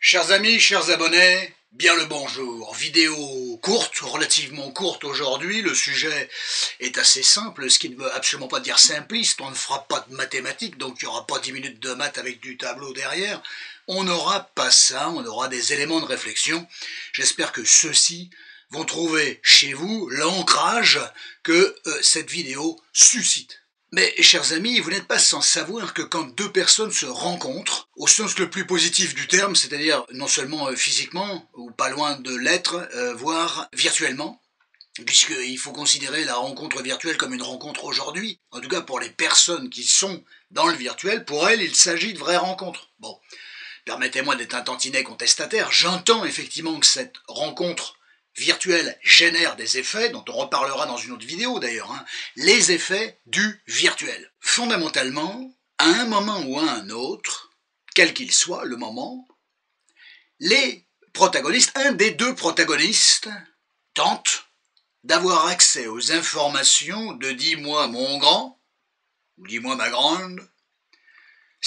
Chers amis, chers abonnés, bien le bonjour. Vidéo courte, relativement courte aujourd'hui. Le sujet est assez simple, ce qui ne veut absolument pas dire simpliste. On ne fera pas de mathématiques, donc il n'y aura pas 10 minutes de maths avec du tableau derrière. On n'aura pas ça, on aura des éléments de réflexion. J'espère que ceux-ci vont trouver chez vous l'ancrage que cette vidéo suscite. Mais, chers amis, vous n'êtes pas sans savoir que quand deux personnes se rencontrent, au sens le plus positif du terme, c'est-à-dire non seulement physiquement, ou pas loin de l'être, voire virtuellement, puisqu'il faut considérer la rencontre virtuelle comme une rencontre aujourd'hui, en tout cas pour les personnes qui sont dans le virtuel, pour elles, il s'agit de vraies rencontres. Bon, permettez-moi d'être un tantinet contestataire, j'entends effectivement que cette rencontre virtuel génère des effets, dont on reparlera dans une autre vidéo d'ailleurs, les effets du virtuel. Fondamentalement, à un moment ou à un autre, quel qu'il soit le moment, les protagonistes, un des deux protagonistes, tente d'avoir accès aux informations de « dis-moi mon grand » ou « dis-moi ma grande ».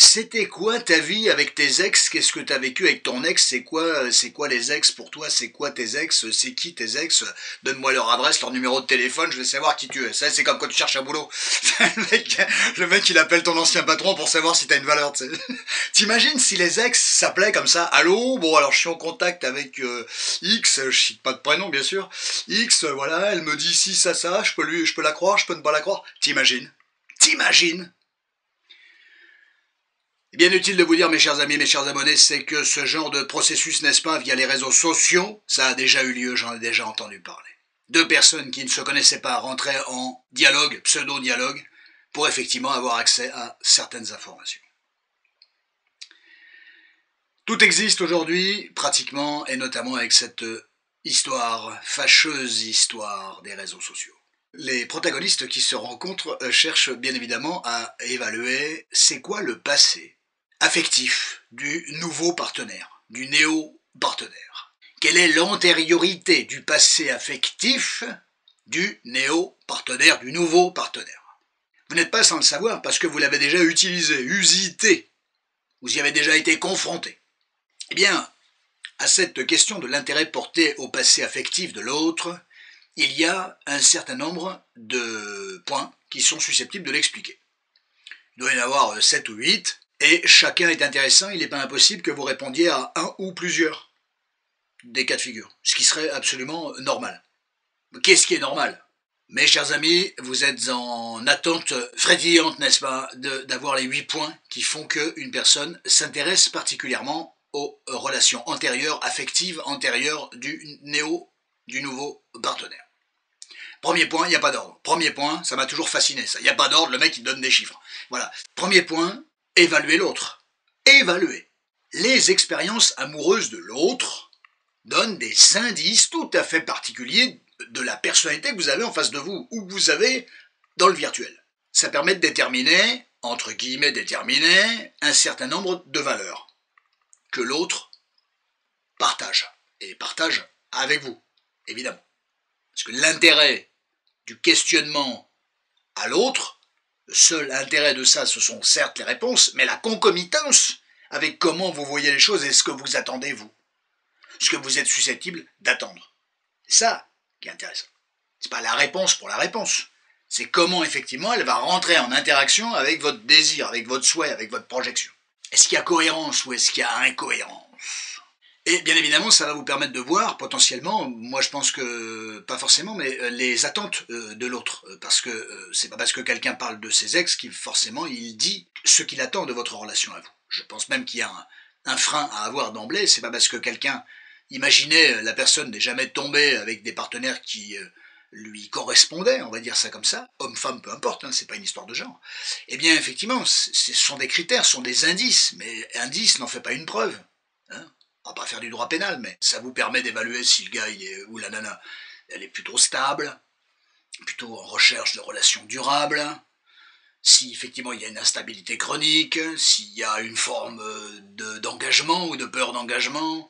C'était quoi ta vie avec tes ex? Qu'est-ce que tu as vécu avec ton ex? C'est quoi les ex pour toi? C'est quoi tes ex? C'est qui tes ex? Donne-moi leur adresse, leur numéro de téléphone, je vais savoir qui tu es. Ça, c'est comme quand tu cherches un boulot. le mec, il appelle ton ancien patron pour savoir si t'as une valeur, tu sais. T'imagines si les ex s'appelaient comme ça? Allô? Bon, alors je suis en contact avec X, je cite pas de prénom, bien sûr. X, voilà, elle me dit si, ça, je peux la croire, je peux ne pas la croire. T'imagines? Bien utile de vous dire, mes chers amis, mes chers abonnés, c'est que ce genre de processus, n'est-ce pas, via les réseaux sociaux, ça a déjà eu lieu, j'en ai déjà entendu parler. Deux personnes qui ne se connaissaient pas rentraient en dialogue, pseudo-dialogue, pour effectivement avoir accès à certaines informations. Tout existe aujourd'hui, pratiquement, et notamment avec cette fâcheuse histoire des réseaux sociaux. Les protagonistes qui se rencontrent cherchent bien évidemment à évaluer c'est quoi le passé affectif du nouveau partenaire, du néo-partenaire. Quelle est l'antériorité du passé affectif du néo-partenaire, du nouveau partenaire? Vous n'êtes pas sans le savoir parce que vous l'avez déjà utilisé, usité, vous y avez déjà été confronté. Eh bien, à cette question de l'intérêt porté au passé affectif de l'autre, il y a un certain nombre de points qui sont susceptibles de l'expliquer. Il doit y en avoir 7 ou 8, et chacun est intéressant, il n'est pas impossible que vous répondiez à un ou plusieurs des cas de figure, ce qui serait absolument normal. Qu'est-ce qui est normal? Mes chers amis, vous êtes en attente frétillante, n'est-ce pas, d'avoir les 8 points qui font qu'une personne s'intéresse particulièrement aux relations antérieures, affectives antérieures du nouveau partenaire. Premier point, il n'y a pas d'ordre. Premier point, ça m'a toujours fasciné ça. Il n'y a pas d'ordre, le mec il donne des chiffres. Voilà. Premier point, évaluer l'autre. Évaluer. Les expériences amoureuses de l'autre donnent des indices tout à fait particuliers de la personnalité que vous avez en face de vous, ou que vous avez dans le virtuel. Ça permet de déterminer, entre guillemets déterminer, un certain nombre de valeurs que l'autre partage. Et partage avec vous, évidemment. Parce que l'intérêt du questionnement à l'autre, le seul intérêt de ça, ce sont certes les réponses, mais la concomitance avec comment vous voyez les choses et ce que vous attendez, vous. Ce que vous êtes susceptible d'attendre. C'est ça qui est intéressant. C'est pas la réponse pour la réponse. C'est comment, effectivement, elle va rentrer en interaction avec votre désir, avec votre souhait, avec votre projection. Est-ce qu'il y a cohérence ou est-ce qu'il y a incohérence? Et bien évidemment, ça va vous permettre de voir potentiellement, moi je pense que pas forcément, mais les attentes de l'autre. Parce que c'est pas parce que quelqu'un parle de ses ex qu'il forcément il dit ce qu'il attend de votre relation à vous. Je pense même qu'il y a un frein à avoir d'emblée. C'est pas parce que quelqu'un imaginait la personne n'est jamais tombée avec des partenaires qui lui correspondaient, on va dire ça comme ça, homme-femme, peu importe, c'est pas une histoire de genre. Eh bien effectivement, ce sont des critères, ce sont des indices, mais indice n'en fait pas une preuve. On va pas faire du droit pénal, mais ça vous permet d'évaluer si le gars ou la nana, elle est plutôt stable, plutôt en recherche de relations durables, si effectivement il y a une instabilité chronique, s'il y a une forme d'engagement ou de peur d'engagement.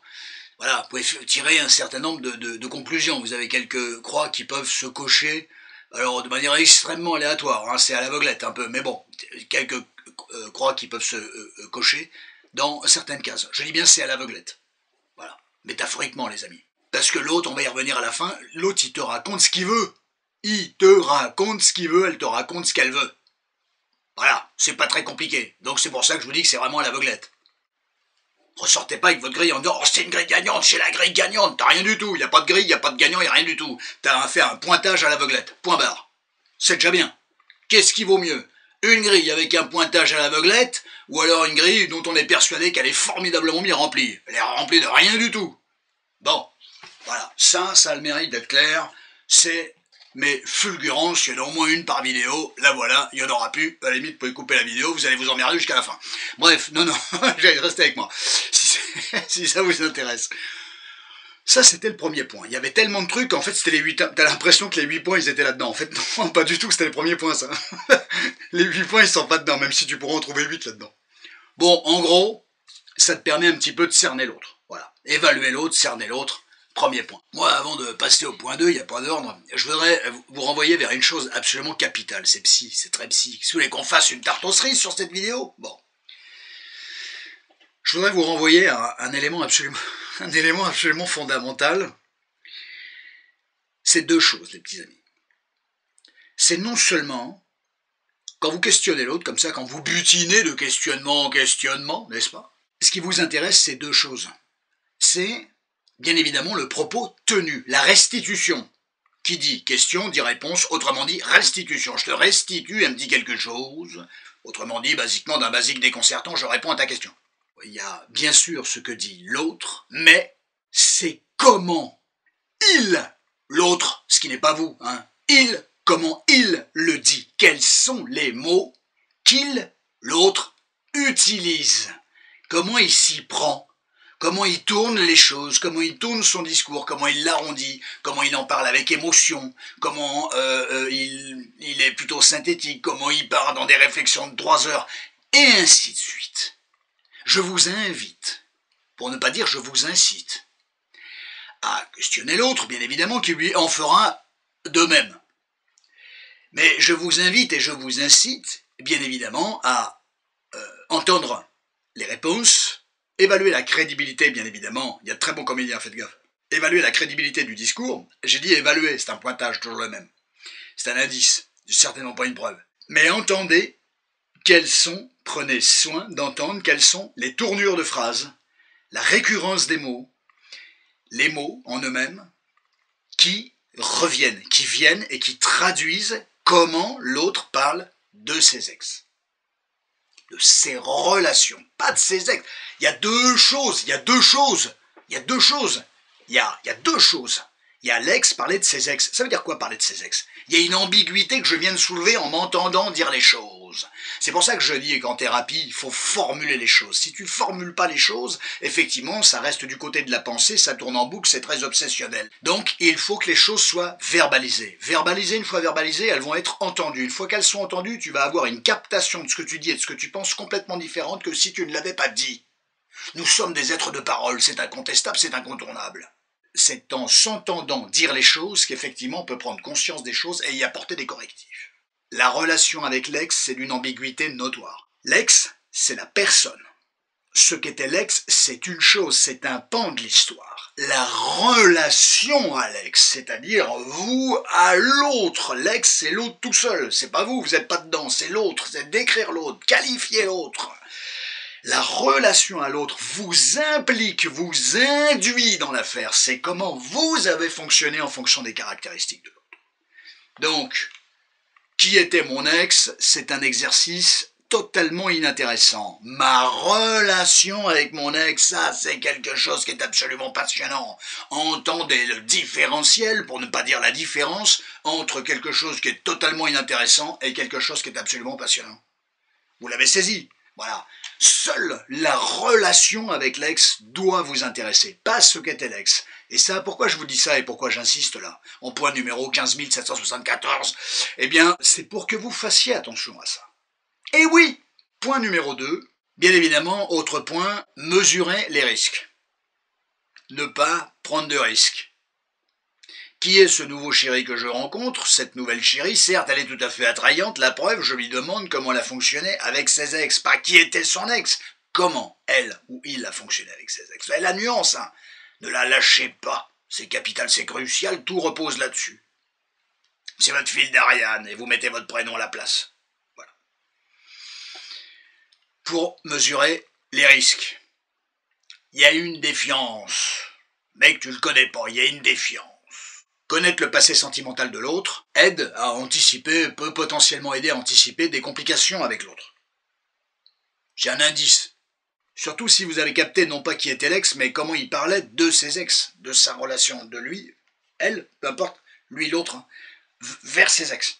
Voilà, vous pouvez tirer un certain nombre de conclusions. Vous avez quelques croix qui peuvent se cocher, alors de manière extrêmement aléatoire, c'est à l'aveuglette un peu, mais bon, quelques croix qui peuvent se cocher dans certaines cases. Je dis bien c'est à l'aveuglette. métaphoriquement les amis. Parce que l'autre, on va y revenir à la fin, l'autre il te raconte ce qu'il veut. Il te raconte ce qu'il veut, elle te raconte ce qu'elle veut. Voilà, c'est pas très compliqué. Donc c'est pour ça que je vous dis que c'est vraiment à l'aveuglette. Ressortez pas avec votre grille en disant « Oh, c'est une grille gagnante, c'est la grille gagnante !» T'as rien du tout, il n'y a pas de grille, il n'y a pas de gagnant, il n'y a rien du tout. T'as fait un pointage à l'aveuglette, point barre. C'est déjà bien. Qu'est-ce qui vaut mieux? Une grille avec un pointage à l'aveuglette, ou alors une grille dont on est persuadé qu'elle est formidablement bien remplie. Elle est remplie de rien du tout. Bon, voilà, ça a le mérite d'être clair, c'est mes fulgurances, il y en a au moins une par vidéo, là voilà, il n'y en aura plus, à la limite vous pouvez couper la vidéo, vous allez vous emmerder jusqu'à la fin. Bref, non, j'allais rester avec moi, si ça vous intéresse. Ça c'était le premier point, il y avait tellement de trucs, en fait c'était les 8, t'as l'impression que les 8 points ils étaient là-dedans, en fait non, pas du tout, c'était le premier point ça. Les 8 points ils sont pas dedans, même si tu pourras en trouver 8 là-dedans. Bon, en gros, ça te permet un petit peu de cerner l'autre, voilà, évaluer l'autre, cerner l'autre. Premier point. Moi, avant de passer au point 2, il n'y a pas d'ordre, je voudrais vous renvoyer vers une chose absolument capitale. C'est psy, c'est très psy. Si vous voulez qu'on fasse une tarte aux cerises sur cette vidéo, bon. Je voudrais vous renvoyer à un élément absolument fondamental. C'est deux choses, les petits amis. C'est non seulement, quand vous questionnez l'autre, comme ça, quand vous butinez de questionnement en questionnement, n'est-ce pas? Ce qui vous intéresse, c'est deux choses. C'est bien évidemment le propos tenu, la restitution. Qui dit question, dit réponse, autrement dit restitution. Je te restitue, elle me dit quelque chose. Autrement dit, basiquement, d'un basique déconcertant, je réponds à ta question. Il y a bien sûr ce que dit l'autre, mais c'est comment l'autre, ce qui n'est pas vous, hein, comment il le dit. Quels sont les mots qu'il, l'autre, utilise. Comment il s'y prend. Comment il tourne les choses, comment il tourne son discours, comment il l'arrondit, comment il en parle avec émotion, comment il est plutôt synthétique, comment il part dans des réflexions de 3 heures, et ainsi de suite. Je vous invite, pour ne pas dire je vous incite, à questionner l'autre, bien évidemment, qui lui en fera de même. Mais je vous invite et je vous incite, bien évidemment, à entendre les réponses, évaluer la crédibilité, bien évidemment, il y a de très bons comédiens, faites gaffe. Évaluer la crédibilité du discours, j'ai dit évaluer, c'est un pointage, toujours le même. C'est un indice, certainement pas une preuve. Mais entendez prenez soin d'entendre quelles sont les tournures de phrases, la récurrence des mots, les mots en eux-mêmes, qui reviennent, qui viennent et qui traduisent comment l'autre parle de ses ex. De ses relations, pas de ses ex. Il y a deux choses. Il y a deux choses. Il y a l'ex parler de ses ex. Ça veut dire quoi parler de ses ex? Il y a une ambiguïté que je viens de soulever en m'entendant dire les choses. C'est pour ça que je dis qu'en thérapie, il faut formuler les choses. Si tu ne formules pas les choses, effectivement, ça reste du côté de la pensée, ça tourne en boucle, c'est très obsessionnel. Donc, il faut que les choses soient verbalisées. Verbalisées, une fois verbalisées, elles vont être entendues. Une fois qu'elles sont entendues, tu vas avoir une captation de ce que tu dis et de ce que tu penses complètement différente que si tu ne l'avais pas dit. Nous sommes des êtres de parole, c'est incontestable, c'est incontournable. C'est en s'entendant dire les choses qu'effectivement on peut prendre conscience des choses et y apporter des correctifs. La relation avec l'ex, c'est d'une ambiguïté notoire. L'ex, c'est la personne. Ce qu'était l'ex, c'est une chose, c'est un pan de l'histoire. La relation à l'ex, c'est-à-dire vous à l'autre. L'ex, c'est l'autre tout seul, c'est pas vous, vous n'êtes pas dedans, c'est l'autre, c'est décrire l'autre, qualifier l'autre. La relation à l'autre vous implique, vous induit dans l'affaire. C'est comment vous avez fonctionné en fonction des caractéristiques de l'autre. Donc, qui était mon ex? C'est un exercice totalement inintéressant. Ma relation avec mon ex, ça c'est quelque chose qui est absolument passionnant. Entendez le différentiel, pour ne pas dire la différence, entre quelque chose qui est totalement inintéressant et quelque chose qui est absolument passionnant. Vous l'avez saisi? Voilà. Seule la relation avec l'ex doit vous intéresser, pas ce qu'était l'ex. Et ça, pourquoi je vous dis ça et pourquoi j'insiste là, en point numéro 15774? Eh bien, c'est pour que vous fassiez attention à ça. Et oui, point numéro 2, bien évidemment, autre point, mesurer les risques. Ne pas prendre de risques. Qui est ce nouveau chéri que je rencontre? Cette nouvelle chérie, certes, elle est tout à fait attrayante, la preuve, je lui demande comment elle a fonctionné avec ses ex. Pas qui était son ex, comment elle ou il a fonctionné avec ses ex. Et la nuance, hein. Ne la lâchez pas. C'est capital, c'est crucial, tout repose là-dessus. C'est votre fil d'Ariane et vous mettez votre prénom à la place. Voilà. Pour mesurer les risques, il y a une défiance. Mec, tu le connais pas, il y a une défiance. Connaître le passé sentimental de l'autre aide à anticiper, peut potentiellement aider à anticiper des complications avec l'autre. J'ai un indice. Surtout si vous avez capté non pas qui était l'ex, mais comment il parlait de ses ex, de sa relation, de lui, elle, peu importe, lui l'autre, hein, vers ses ex.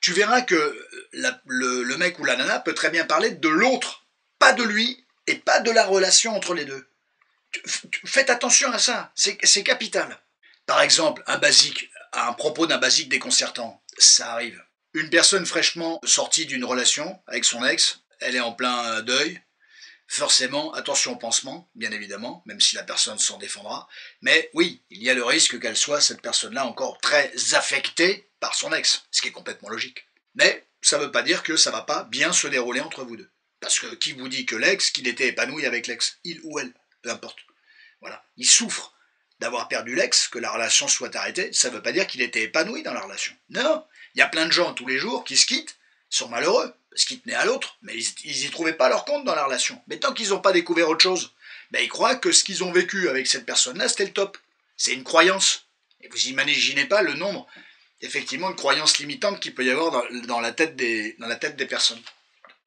Tu verras que le mec ou la nana peut très bien parler de l'autre, pas de lui, et pas de la relation entre les deux. Faites attention à ça, c'est capital. Par exemple, un propos d'un basique déconcertant, ça arrive. Une personne fraîchement sortie d'une relation avec son ex, elle est en plein deuil, forcément, attention au pansement, bien évidemment, même si la personne s'en défendra, mais oui, il y a le risque qu'elle soit, cette personne-là, encore très affectée par son ex, ce qui est complètement logique. Mais ça ne veut pas dire que ça ne va pas bien se dérouler entre vous deux. Parce que qui vous dit que l'ex, qu'il était épanoui avec l'ex, il ou elle, peu importe. Voilà, il souffre d'avoir perdu l'ex, que la relation soit arrêtée, ça ne veut pas dire qu'il était épanoui dans la relation. Non, il y a plein de gens tous les jours qui se quittent, sont malheureux, parce qu'ils tenaient à l'autre, mais ils n'y trouvaient pas leur compte dans la relation. Mais tant qu'ils n'ont pas découvert autre chose, ben ils croient que ce qu'ils ont vécu avec cette personne-là, c'était le top. C'est une croyance. Et vous imaginez pas le nombre, effectivement, de croyances limitantes qu'il peut y avoir dans la tête des personnes.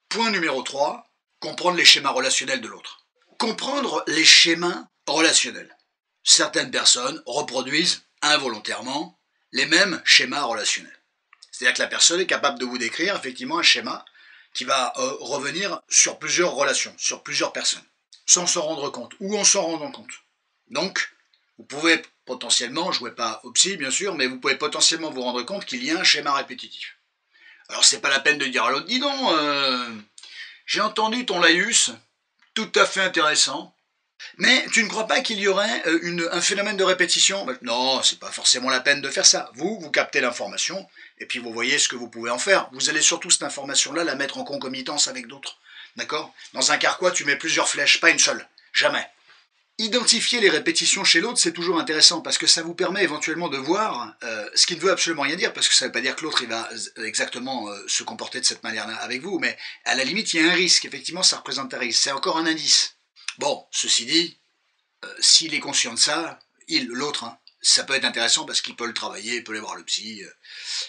Point numéro 3, comprendre les schémas relationnels de l'autre. Comprendre les schémas relationnels. Certaines personnes reproduisent involontairement les mêmes schémas relationnels. C'est-à-dire que la personne est capable de vous décrire effectivement un schéma qui va revenir sur plusieurs relations, sur plusieurs personnes, sans s'en rendre compte, ou en s'en rendant compte. Donc, vous pouvez potentiellement, jouez pas au psy bien sûr, mais vous pouvez potentiellement vous rendre compte qu'il y a un schéma répétitif. Alors c'est pas la peine de dire à l'autre, dis donc, j'ai entendu ton laïus, tout à fait intéressant, mais tu ne crois pas qu'il y aurait un phénomène de répétition? Non, c'est pas forcément la peine de faire ça. Vous captez l'information, et puis vous voyez ce que vous pouvez en faire. Vous allez surtout cette information-là la mettre en concomitance avec d'autres. D'accord? Dans un carquois, tu mets plusieurs flèches, pas une seule. Jamais. Identifier les répétitions chez l'autre, c'est toujours intéressant, parce que ça vous permet éventuellement de voir ce qui ne veut absolument rien dire, parce que ça ne veut pas dire que l'autre il va exactement se comporter de cette manière-là avec vous, mais à la limite, il y a un risque. Effectivement, ça représente un risque. C'est encore un indice. Bon, ceci dit, s'il est conscient de ça, l'autre, hein, ça peut être intéressant parce qu'il peut le travailler, il peut aller voir le psy,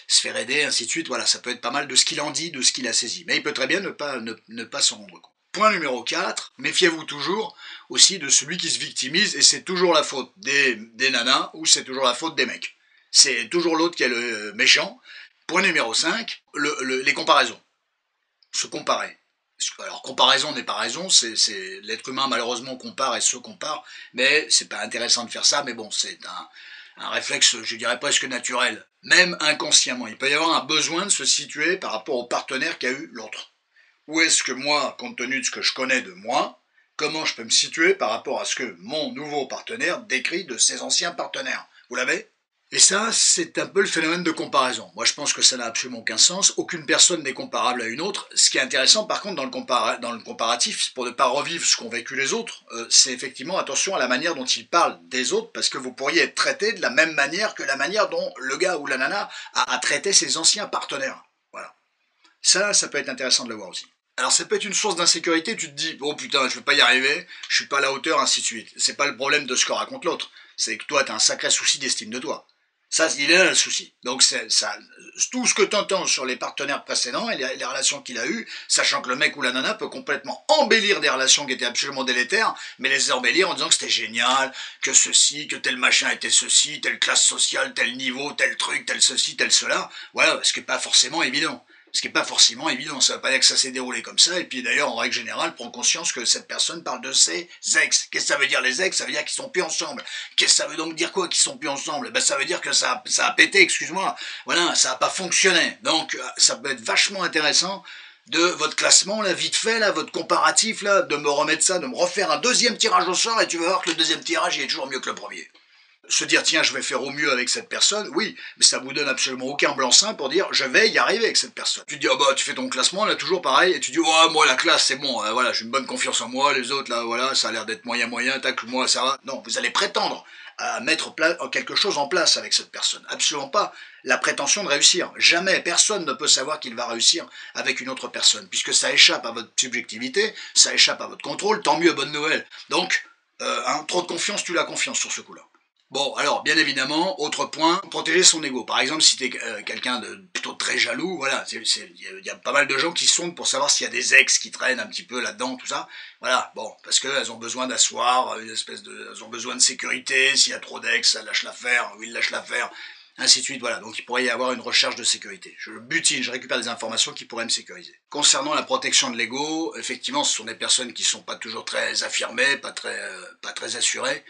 se faire aider, ainsi de suite. Voilà, ça peut être pas mal de ce qu'il en dit, de ce qu'il a saisi. Mais il peut très bien ne pas s'en rendre compte. Point numéro 4, méfiez-vous toujours aussi de celui qui se victimise, et c'est toujours la faute des nanas ou c'est toujours la faute des mecs. C'est toujours l'autre qui est le méchant. Point numéro 5, les comparaisons. Se comparer. Alors, comparaison n'est pas raison, c'est l'être humain malheureusement compare et se compare, mais c'est pas intéressant de faire ça, mais bon, c'est un réflexe, je dirais presque naturel, même inconsciemment. Il peut y avoir un besoin de se situer par rapport au partenaire qu'a eu l'autre. Où est-ce que moi, compte tenu de ce que je connais de moi, comment je peux me situer par rapport à ce que mon nouveau partenaire décrit de ses anciens partenaires? Vous l'avez? Et ça, c'est un peu le phénomène de comparaison. Moi, je pense que ça n'a absolument aucun sens. Aucune personne n'est comparable à une autre. Ce qui est intéressant, par contre, dans le comparatif, pour ne pas revivre ce qu'ont vécu les autres, c'est effectivement attention à la manière dont ils parlent des autres, parce que vous pourriez être traité de la même manière que la manière dont le gars ou la nana a traité ses anciens partenaires. Voilà. Ça peut être intéressant de le voir aussi. Alors ça peut être une source d'insécurité, tu te dis, oh putain, je vais pas y arriver, je suis pas à la hauteur, ainsi de suite. C'est pas le problème de ce que raconte l'autre, c'est que toi, t'as un sacré souci d'estime de toi. Ça, il est là le souci. Donc ça, tout ce que tu entends sur les partenaires précédents et les relations qu'il a eues, sachant que le mec ou la nana peut complètement embellir des relations qui étaient absolument délétères, mais les embellir en disant que c'était génial, que ceci, que tel machin était ceci, telle classe sociale, tel niveau, tel truc, tel ceci, tel cela. Voilà, ce qui n'est pas forcément évident. Ce qui n'est pas forcément évident, ça ne veut pas dire que ça s'est déroulé comme ça, et puis d'ailleurs, en règle générale, prends conscience que cette personne parle de ses ex. Qu'est-ce que ça veut dire les ex? Ça veut dire qu'ils sont plus ensemble. Qu'est-ce que ça veut donc dire quoi qu'ils sont plus ensemble? Ben ça veut dire que ça a pété, excuse-moi. Voilà, ça n'a pas fonctionné. Donc ça peut être vachement intéressant de votre classement, là, vite fait, là, votre comparatif, là, de me remettre ça, de me refaire un deuxième tirage au sort, et tu vas voir que le deuxième tirage, il est toujours mieux que le premier. Se dire tiens je vais faire au mieux avec cette personne, oui, mais ça vous donne absolument aucun blanc-seing pour dire je vais y arriver avec cette personne. Tu te dis oh bah tu fais ton classement là toujours pareil et tu dis oh moi la classe c'est bon, voilà j'ai une bonne confiance en moi, les autres là voilà ça a l'air d'être moyen, tac moi ça va. Non, vous allez prétendre à mettre quelque chose en place avec cette personne. Absolument pas la prétention de réussir. Jamais, personne ne peut savoir qu'il va réussir avec une autre personne, puisque ça échappe à votre subjectivité, ça échappe à votre contrôle, tant mieux, bonne nouvelle. Donc, trop de confiance, tue la confiance sur ce coup-là. Bon, alors, bien évidemment, autre point, protéger son ego. Par exemple, si tu es quelqu'un de plutôt très jaloux, voilà, il y a pas mal de gens qui sondent pour savoir s'il y a des ex qui traînent un petit peu là-dedans, tout ça. Voilà, bon, parce qu'elles ont besoin d'asseoir, elles ont besoin de sécurité, s'il y a trop d'ex, elles lâchent l'affaire, ou ils lâchent l'affaire, ainsi de suite, voilà. Donc il pourrait y avoir une recherche de sécurité. Je butine, je récupère des informations qui pourraient me sécuriser. Concernant la protection de l'ego, effectivement, ce sont des personnes qui sont pas toujours très affirmées, pas très assurées,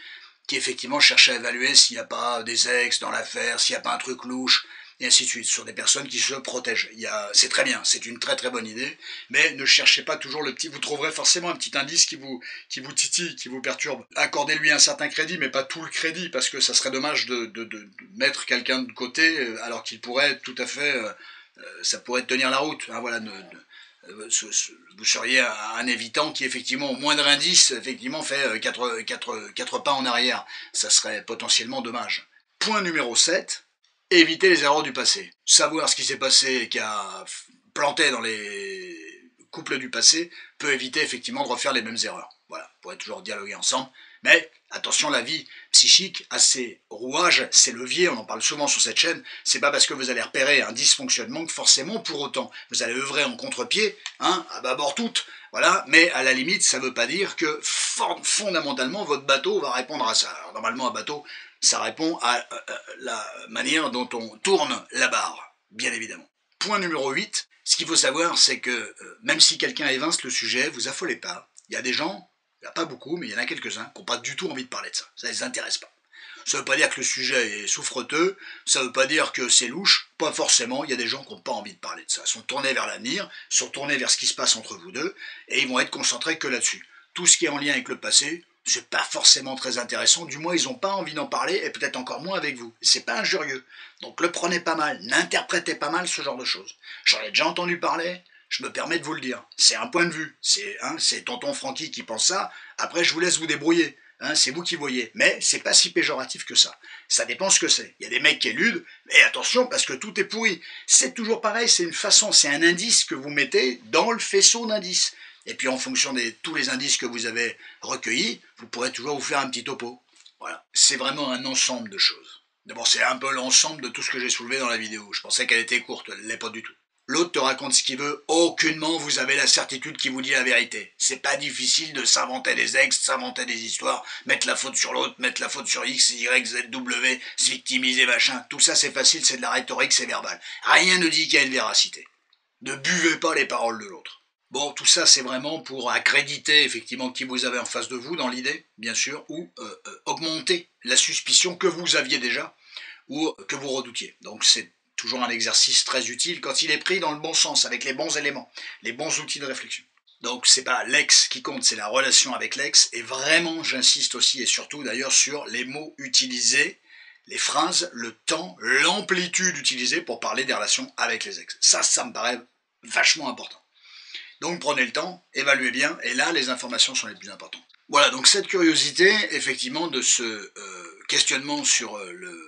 qui effectivement cherchent à évaluer s'il n'y a pas des ex dans l'affaire, s'il n'y a pas un truc louche, et ainsi de suite. Ce sont des personnes qui se protègent. C'est très bien, c'est une très bonne idée, mais ne cherchez pas toujours le petit... Vous trouverez forcément un petit indice qui vous titille, qui vous perturbe. Accordez-lui un certain crédit, mais pas tout le crédit, parce que ça serait dommage de mettre quelqu'un de côté, alors qu'il pourrait tout à fait... ça pourrait tenir la route. Hein, voilà, vous seriez un évitant qui effectivement au moindre indice effectivement fait 4 pas en arrière. Ça serait potentiellement dommage. Point numéro 7, éviter les erreurs du passé. Savoir ce qui s'est passé et qui a planté dans les couples du passé peut éviter effectivement de refaire les mêmes erreurs. Voilà, on pourrait toujours dialoguer ensemble. Mais attention, la vie psychique a ses rouages, ses leviers, on en parle souvent sur cette chaîne. C'est pas parce que vous allez repérer un dysfonctionnement que forcément pour autant vous allez œuvrer en contre-pied, hein, à bâbord toutes, voilà, mais à la limite ça veut pas dire que fondamentalement votre bateau va répondre à ça. Alors, normalement un bateau, ça répond à la manière dont on tourne la barre, bien évidemment. Point numéro 8, ce qu'il faut savoir c'est que même si quelqu'un évince le sujet, vous affolez pas. Il y a des gens, il n'y en a pas beaucoup, mais il y en a quelques-uns qui n'ont pas du tout envie de parler de ça. Ça ne les intéresse pas. Ça ne veut pas dire que le sujet est souffreteux, ça ne veut pas dire que c'est louche, pas forcément, il y a des gens qui n'ont pas envie de parler de ça. Ils sont tournés vers l'avenir, sont tournés vers ce qui se passe entre vous deux, et ils vont être concentrés que là-dessus. Tout ce qui est en lien avec le passé, c'est pas forcément très intéressant, du moins ils n'ont pas envie d'en parler, et peut-être encore moins avec vous. C'est pas injurieux. Donc le prenez pas mal, n'interprétez pas mal ce genre de choses. J'en ai déjà entendu parler, je me permets de vous le dire. C'est un point de vue, c'est tonton Francky qui pense ça, après je vous laisse vous débrouiller. Hein, c'est vous qui voyez, mais c'est pas si péjoratif que ça. Ça dépend ce que c'est. Il y a des mecs qui éludent, mais attention parce que tout est pourri. C'est toujours pareil, c'est une façon, c'est un indice que vous mettez dans le faisceau d'indices. Et puis en fonction de tous les indices que vous avez recueillis, vous pourrez toujours vous faire un petit topo. Voilà. C'est vraiment un ensemble de choses. D'abord, c'est un peu l'ensemble de tout ce que j'ai soulevé dans la vidéo. Je pensais qu'elle était courte, elle ne l'est pas du tout. L'autre te raconte ce qu'il veut, aucunement vous avez la certitude qu'il vous dit la vérité. C'est pas difficile de s'inventer des ex, s'inventer des histoires, mettre la faute sur l'autre, mettre la faute sur X, Y, Z, W, se victimiser, machin. Tout ça c'est facile, c'est de la rhétorique, c'est verbal. Rien ne dit qu'il y a une véracité. Ne buvez pas les paroles de l'autre. Bon, tout ça c'est vraiment pour accréditer effectivement qui vous avez en face de vous dans l'idée, bien sûr, ou augmenter la suspicion que vous aviez déjà, ou que vous redoutiez. Donc c'est toujours un exercice très utile quand il est pris dans le bon sens, avec les bons éléments, les bons outils de réflexion. Donc c'est pas l'ex qui compte, c'est la relation avec l'ex, et vraiment j'insiste aussi et surtout d'ailleurs sur les mots utilisés, les phrases, le temps, l'amplitude utilisée pour parler des relations avec les ex. Ça me paraît vachement important. Donc prenez le temps, évaluez bien, et là les informations sont les plus importantes. Voilà, donc cette curiosité, effectivement, de ce questionnement sur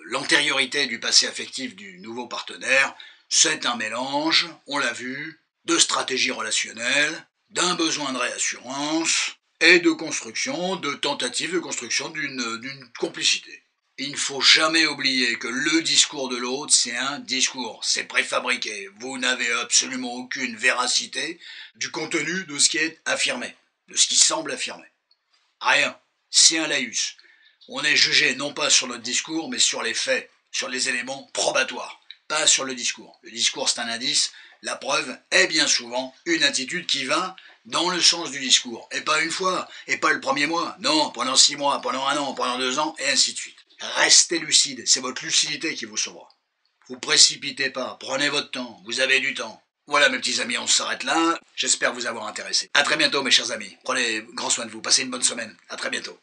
l'antériorité du passé affectif du nouveau partenaire, c'est un mélange, on l'a vu, de stratégie relationnelle, d'un besoin de réassurance, et de construction, de tentative de construction d'une complicité. Il ne faut jamais oublier que le discours de l'autre, c'est un discours, c'est préfabriqué. Vous n'avez absolument aucune véracité du contenu de ce qui est affirmé, de ce qui semble affirmé. Rien, c'est un laïus. On est jugé non pas sur notre discours, mais sur les faits, sur les éléments probatoires, pas sur le discours. Le discours, c'est un indice, la preuve est bien souvent une attitude qui va dans le sens du discours. Et pas une fois, et pas le premier mois, non, pendant 6 mois, pendant 1 an, pendant 2 ans, et ainsi de suite. Restez lucide, c'est votre lucidité qui vous sauvera. Vous précipitez pas, prenez votre temps, vous avez du temps. Voilà mes petits amis, on s'arrête là. J'espère vous avoir intéressé. A très bientôt mes chers amis. Prenez grand soin de vous, passez une bonne semaine. A très bientôt.